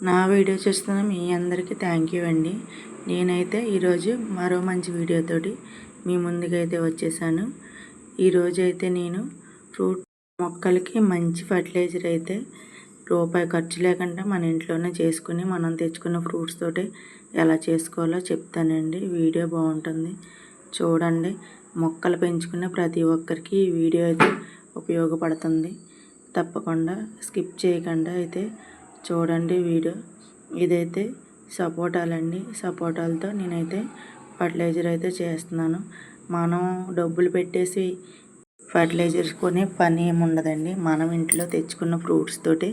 నా వీడియో చూస్తున్న మీ అందరికీ థ్యాంక్ యూ అండి. నేనైతే ఈరోజు మరో మంచి వీడియోతోటి మీ ముందుకైతే వచ్చేసాను. ఈరోజు అయితే నేను ఫ్రూట్ మొక్కలకి మంచి ఫర్టిలైజర్ అయితే రూపాయి ఖర్చు లేకుండా మన ఇంట్లోనే చేసుకుని మనం తెచ్చుకున్న ఫ్రూట్స్ తోటి ఎలా చేసుకోవాలో చెప్తానండి. వీడియో బాగుంటుంది చూడండి. మొక్కలు పెంచుకునే ప్రతి ఒక్కరికి ఈ వీడియో అయితే ఉపయోగపడుతుంది. తప్పకుండా స్కిప్ చేయకుండా అయితే చూడండి వీడియో. ఇదైతే సపోటాలండి. సపోటాలతో నేనైతే ఫర్టిలైజర్ అయితే చేస్తున్నాను. మనం డబ్బులు పెట్టేసి ఫర్టిలైజర్స్ కొనే పని ఏమి ఉండదండి. మనం ఇంట్లో తెచ్చుకున్న ఫ్రూట్స్ తోటి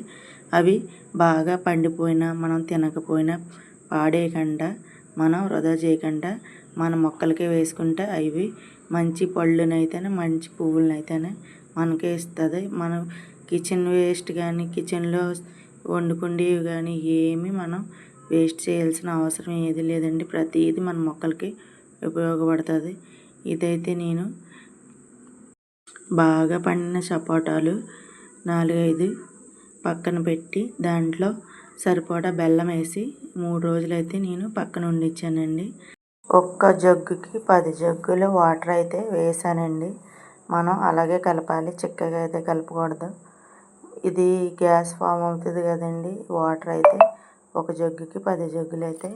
అవి బాగా పండిపోయినా మనం తినకపోయినా పాడేయకుండా మనం వృధా చేయకుండా మన మొక్కలకే వేసుకుంటే అవి మంచి పళ్ళునైతేనే మంచి పువ్వులనైతేనే మనకే ఇస్తుంది. మనం కిచెన్ వేస్ట్ కానీ కిచెన్లో వండుకుండేవి కానీ ఏమీ మనం వేస్ట్ చేయాల్సిన అవసరం ఏది లేదండి. ప్రతిదీ మన మొక్కలకి ఉపయోగపడుతుంది. ఇదైతే నేను బాగా పండిన సపోటాలు 4-5 పక్కన పెట్టి దాంట్లో సరిపడా బెల్లం వేసి 3 రోజులైతే నేను పక్కన ఉండిచ్చానండి. ఒక్క జగ్గుకి 10 జగ్గుల వాటర్ అయితే వేసానండి. మనం అలాగే కలపాలి, చిక్కగా అయితే కలపకూడదు. ఇది గ్యాస్ ఫామ్ అవుతుంది కదండి. వాటర్ అయితే ఒక జగ్గుకి 10 జగ్గులు అయితే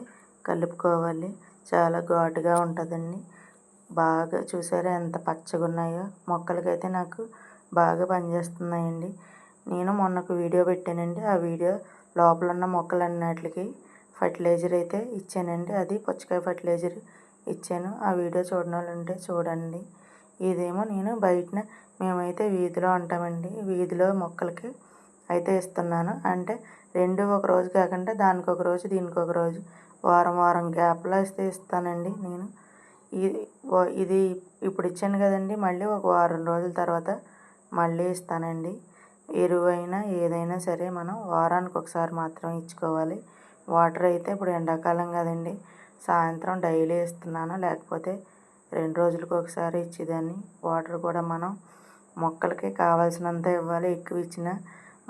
కలుపుకోవాలి. చాలా ఘాటుగా ఉంటుందండి. బాగా చూసారా ఎంత పచ్చగా ఉన్నాయో. మొక్కలకైతే నాకు బాగా పనిచేస్తున్నాయండి. నేను మొన్న ఒక వీడియో పెట్టానండి. ఆ వీడియో లోపల ఉన్న మొక్కలన్నిటికి ఫర్టిలైజర్ అయితే ఇచ్చానండి. అది పుచ్చకాయ ఫర్టిలైజర్ ఇచ్చాను. ఆ వీడియో చూడని వాళ్ళు ఉంటే చూడండి. ఇదేమో నేను బయటన మేమైతే వీధిలో ఉంటామండి. వీధిలో మొక్కలకి అయితే ఇస్తున్నాను. అంటే రెండు ఒక రోజు కాకుండా దానికి ఒక రోజు దీనికి ఒక రోజు వారం వారం గ్యాప్లో అయితే ఇస్తానండి నేను. ఇది ఇప్పుడు ఇచ్చాను కదండి, మళ్ళీ ఒక వారం రోజుల తర్వాత మళ్ళీ ఇస్తానండి. ఎరువైనా ఏదైనా సరే మనం వారానికి ఒకసారి మాత్రం ఇచ్చుకోవాలి. వాటర్ అయితే ఇప్పుడు ఎండాకాలం కదండి, సాయంత్రం డైలీ ఇస్తున్నాను. లేకపోతే 2 రోజులకు ఒకసారి ఇచ్చేదాన్ని. వాటర్ కూడా మనం మొక్కలకి కావాల్సినంత ఇవ్వాలి. ఎక్కువ ఇచ్చిన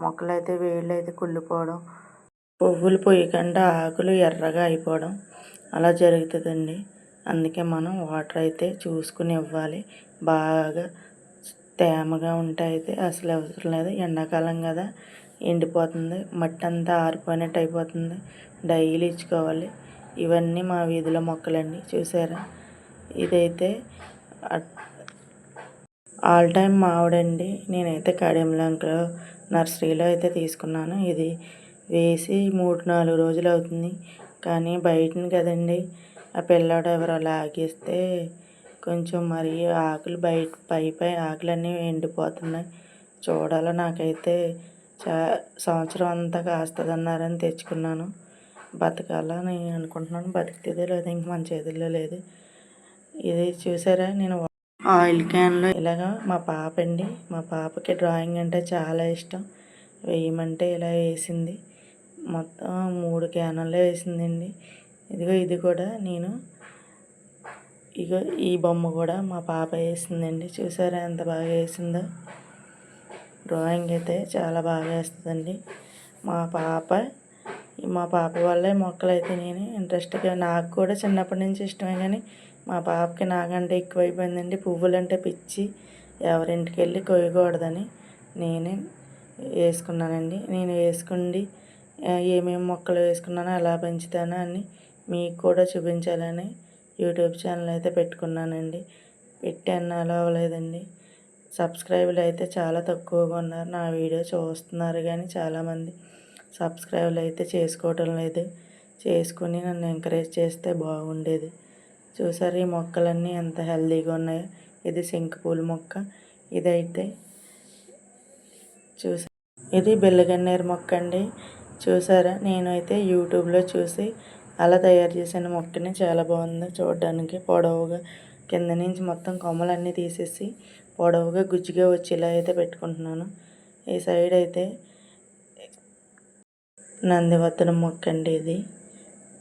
మొక్కలు అయితే వేళ్ళు అయితే కుళ్ళిపోవడం, పువ్వులు పోయకుండా ఆకులు ఎర్రగా అయిపోవడం అలా జరుగుతుందండి. అందుకే మనం వాటర్ అయితే చూసుకుని ఇవ్వాలి. బాగా తేమగా ఉంటే అయితే అసలు అవసరం లేదు. ఎండాకాలం కదా, ఎండిపోతుంది, మట్టి అంతా ఆరిపోయినట్టు అయిపోతుంది. డైలీ ఇచ్చుకోవాలి. ఇవన్నీ మా వీధిలో మొక్కలండి. చూసారా, ఇదైతే ఆల్ టైమ్ మావిడండి. నేనైతే కడియంలంకలో నర్సరీలో అయితే తీసుకున్నాను. ఇది వేసి 3-4 రోజులు అవుతుంది. కానీ బయటని కదండి, ఆ పిల్లాడు ఎవరో లాగేస్తే కొంచెం మరి ఆకులు పై ఆకులన్నీ ఎండిపోతున్నాయి. చూడాలి. నాకైతే సంవత్సరం అంతా కాస్తుంది అన్నారని తెచ్చుకున్నాను. బతకాలని అనుకుంటున్నాను. బతికితే లేదు, ఇంక మన చేతుల్లో లేదు. ఇది చూసారా, నేను ఆయిల్ క్యాన్లో ఇలాగా మా పాప అండి, మా పాపకి డ్రాయింగ్ అంటే చాలా ఇష్టం. వేయమంటే ఇలా వేసింది. మొత్తం 3 క్యాన్లలో వేసిందండి. ఇది కూడా నేను ఈ బొమ్మ కూడా మా పాప వేసిందండి. చూసారా ఎంత బాగా వేసిందో. డ్రాయింగ్ అయితే చాలా బాగా వేస్తుందండి మా పాప వల్లే మొక్కలు అయితే నేను ఇంట్రెస్ట్గా, నాకు కూడా చిన్నప్పటి నుంచి ఇష్టమే, కానీ మా పాపకి నాకంటే ఎక్కువైపోయిందండి. పువ్వులంటే పిచ్చి. ఎవరింటికి వెళ్ళి కొయ్యకూడదని నేనే వేసుకున్నానండి. నేను వేసుకుండి ఏమేమి మొక్కలు వేసుకున్నానో ఎలా పెంచుతానో అని మీకు కూడా చూపించాలని యూట్యూబ్ ఛానల్ అయితే పెట్టుకున్నానండి. పెట్టి అన్నాలో అవ్వలేదండి. సబ్స్క్రైబర్లు అయితే చాలా తక్కువగా ఉన్నారు. నా వీడియో చూస్తున్నారు కానీ చాలామంది సబ్స్క్రైబర్లు అయితే చేసుకోవటం లేదు. చేసుకుని నన్ను ఎంకరేజ్ చేస్తే బాగుండేది. చూసారు ఈ మొక్కలన్నీ ఎంత హెల్తీగా ఉన్నాయో. ఇది శంకుపూల మొక్క. ఇదైతే ఇది బిల్లగన్నేరు మొక్క అండి. చూసారా, నేనైతే యూట్యూబ్లో చూసి అలా తయారు చేసిన మొక్కని. చాలా బాగుంది చూడడానికి. పొడవుగా కింద నుంచి మొత్తం కొమ్మలన్నీ తీసేసి పొడవుగా గుజ్జుగా వచ్చేలా అయితే పెట్టుకుంటున్నాను. ఈ సైడ్ అయితే నందివర్ధనం మొక్క అండి. ఇది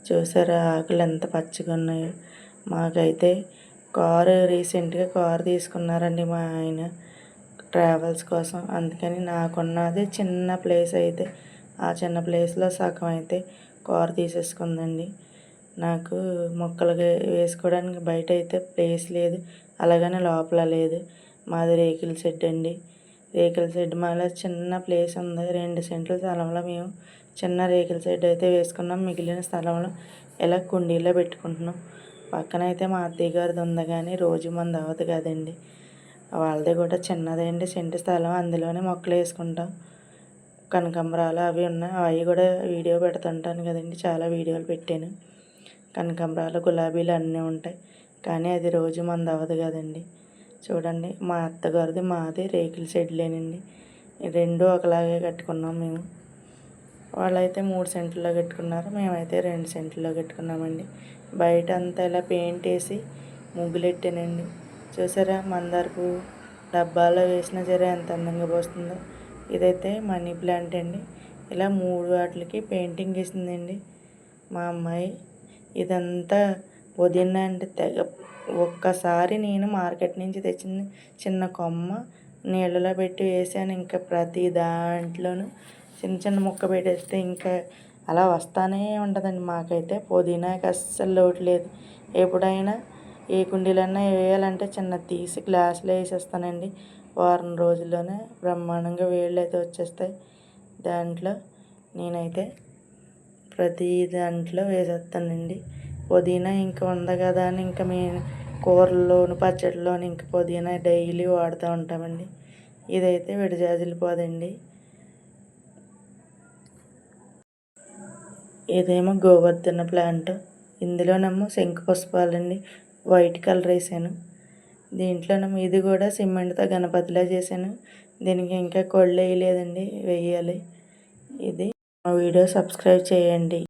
చూసారా, ఆకులు ఎంత పచ్చగా ఉన్నాయో. మాకైతే రీసెంట్గా కారు తీసుకున్నారండి మా ఆయన ట్రావెల్స్ కోసం. అందుకని నాకున్నది చిన్న ప్లేస్ అయితే ఆ చిన్న ప్లేస్లో సగం అయితే కూర తీసేసుకుందండి. నాకు మొక్కలకి వేసుకోవడానికి బయట అయితే ప్లేస్ లేదు, అలాగని లోపల లేదు. మాది రేకుల షెడ్ అండి. రేకుల షెడ్ మాలో చిన్న ప్లేస్ ఉంది. 2 సెంట్ల స్థలంలో మేము చిన్న రేకుల షెడ్ అయితే వేసుకున్నాం. మిగిలిన స్థలంలో ఇలా కుండీలో పెట్టుకుంటున్నాం. పక్కన అయితే మా అత్తయ్య గారిది ఉంది, కానీ రోజు మంది అవ్వదు కదండి. వాళ్ళది కూడా చిన్నదండి, సెంటు స్థలం. అందులోనే మొక్కలు వేసుకుంటాం. కనకాంబరాలు అవి ఉన్నాయి, అవి కూడా వీడియో పెడుతుంటాను కదండి, చాలా వీడియోలు పెట్టాను. కనకాంబరాలు, గులాబీలు అన్నీ ఉంటాయి, కానీ అది రోజు మంది అవ్వదు కదండి. చూడండి, మా అత్తగారిది మాది రేకుల షెడ్లేనండి. 2 ఒకలాగే కట్టుకున్నాం మేము. వాళ్ళైతే 3 సెంట్లలో కట్టుకున్నారు, మేమైతే 2 సెంట్లలో కట్టుకున్నామండి. బయట అంతా ఇలా పెయింట్ వేసి ముగ్గులెట్టానండి. చూసారా, మందార పువ్వు డబ్బాలో వేసినా సరే ఎంత అందంగా పోస్తుందో. ఇదైతే మనీ ప్లాంట్ అండి. ఇలా 3 వాటికి పెయింటింగ్ వేసిందండి మా అమ్మాయి. ఇదంతా పుదీనా అంటే తెగ. ఒక్కసారి నేను మార్కెట్ నుంచి తెచ్చిన చిన్న కొమ్మ నీళ్ళలో పెట్టి వేసాను, ఇంకా ప్రతి దాంట్లోనూ చిన్న చిన్న ముక్క పెట్టేస్తే ఇంకా అలా వస్తానే ఉంటుందండి. మాకైతే పుదీనాకి అస్సలు లోటు లేదు. ఎప్పుడైనా ఏ కుండీలన్నా వేయాలంటే చిన్న తీసి గ్లాసులో వేసేస్తానండి. వారం రోజుల్లోనే బ్రహ్మాండంగా వేళ్ళు అయితే వచ్చేస్తాయి. దాంట్లో నేనైతే ప్రతి దాంట్లో వేసేస్తానండి. పుదీనా ఇంకా ఉంది కదా అని ఇంకా మేము కూరల్లోను పచ్చడిలోను ఇంకా పుదీనా డైలీ వాడుతూ ఉంటామండి. ఇదైతే విడజాజిలిపోదండి. ఇదేమో గోవర్ధన ప్లాంట్. ఇందులోనేమో శంకు పుష్పాలండి, వైట్ కలర్ వేసాను. దీంట్లోనేమో ఇది కూడా సిమెంట్తో గణపతిలా చేశాను. దీనికి ఇంకా కొళ్ళు వేయలేదండి, వేయాలి. ఇది మా వీడియో సబ్స్క్రైబ్ చేయండి.